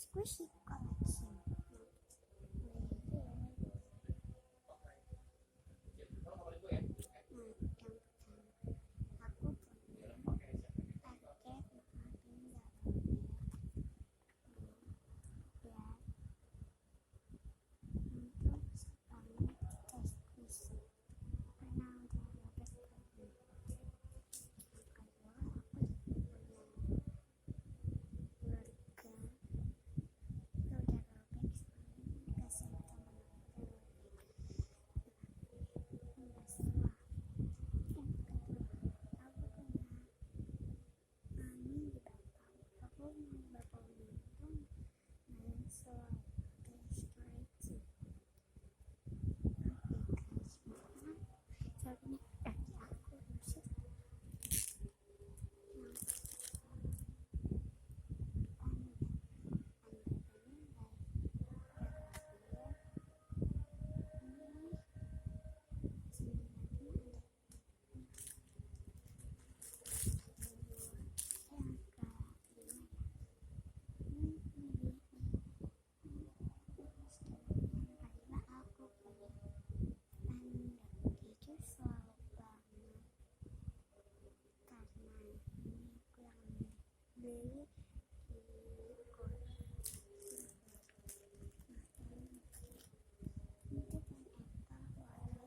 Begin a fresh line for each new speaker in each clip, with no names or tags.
Squishy collection. Aku punya paket untuk spam test quiz karena udah robek lagi. Kedua aku punya keluarga udah robek kasih teman aku udah salah. Yang kedua aku punya mimpi bapak. Aku mau bapak nonton main soal deskripsi. Soalnya kaki aku rusak. Selalu banget karena ini aku yang beli di Korea. Untuk yang Apple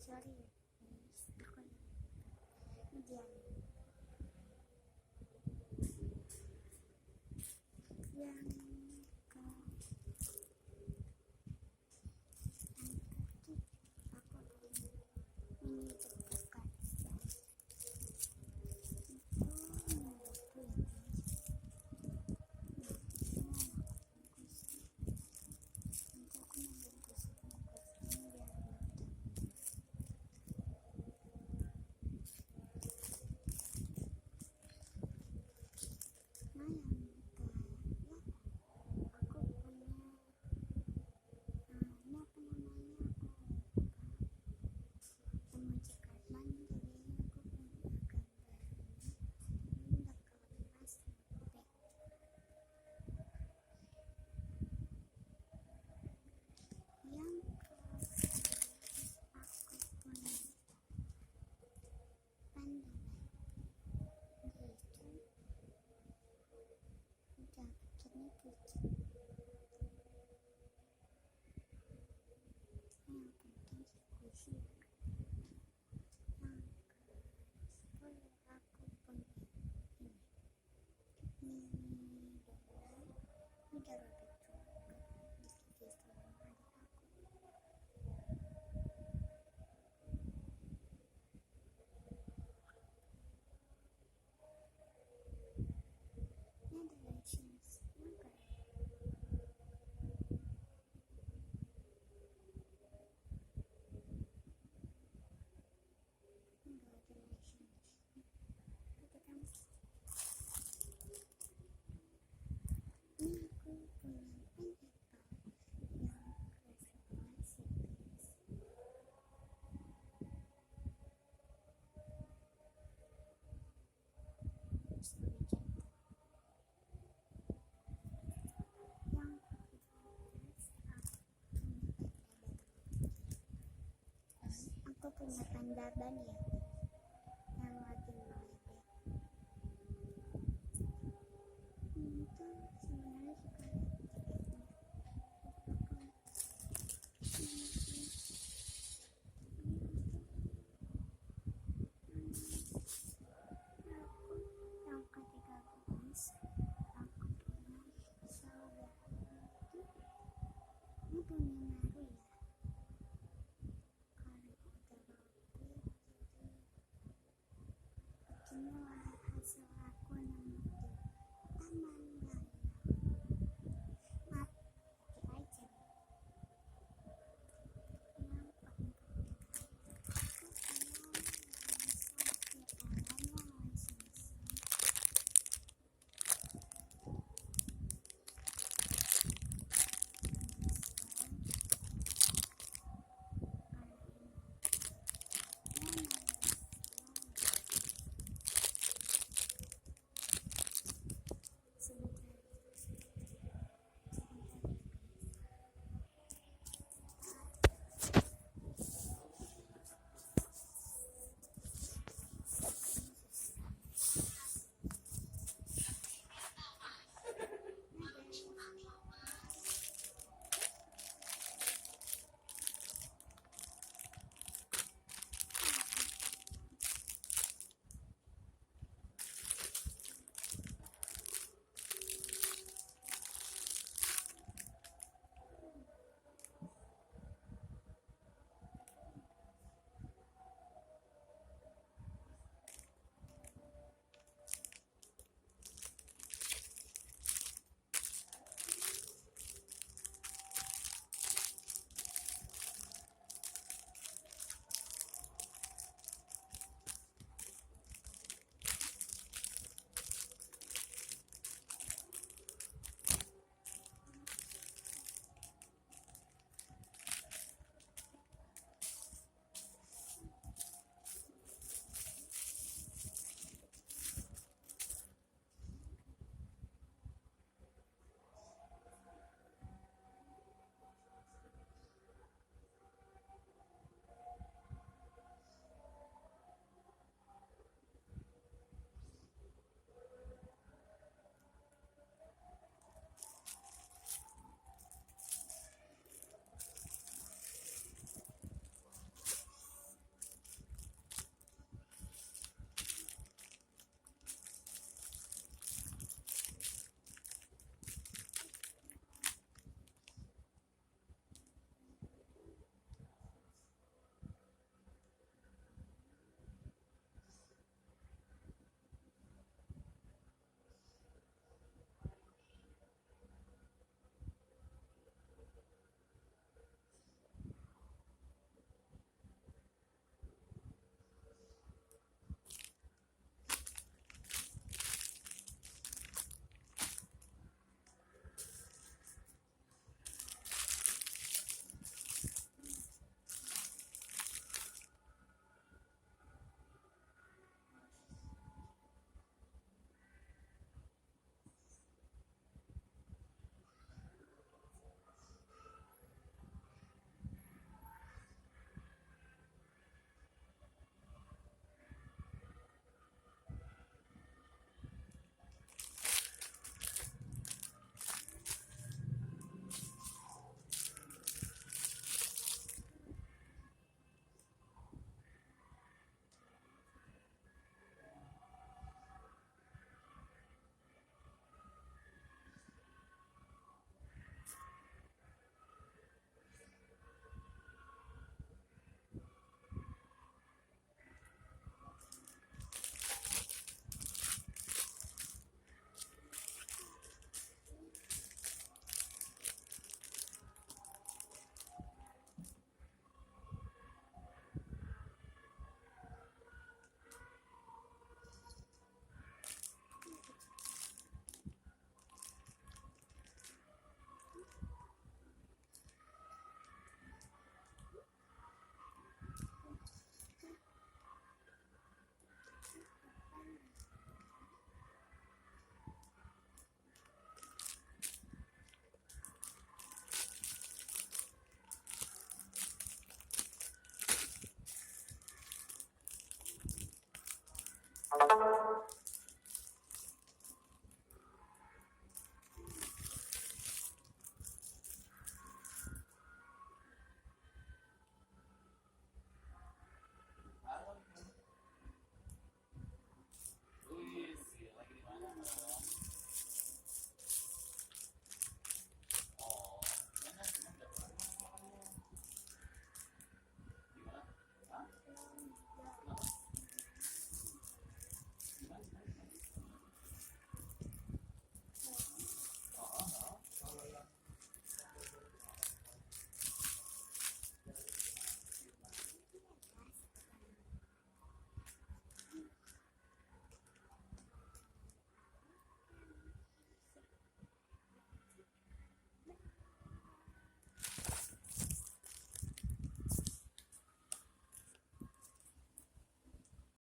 sorry guys, aku hujan yang ketujuh aku punya mini terbuka guys. Itu menurutku ya guys. Nah, itu nanti aku mau bungkus ini biar mudah. Nah, yang aku punya ini apa namanya, aku lupa emoji Cartman, jadinya aku punya gambarnya ini udah kelepas robek. Yang aku punya panda itu udah bikinnya pucet. Yang penting squishy. Yang ke-10 aku punya ini mini doll, udah robek juga di TV sama adik aku. Ini ada license juga. Enggak ada license. Tapi kan ini aku punya pineapple yang versi guys. Sorry jatuh. Yang ke-12 aku punya panda ban ya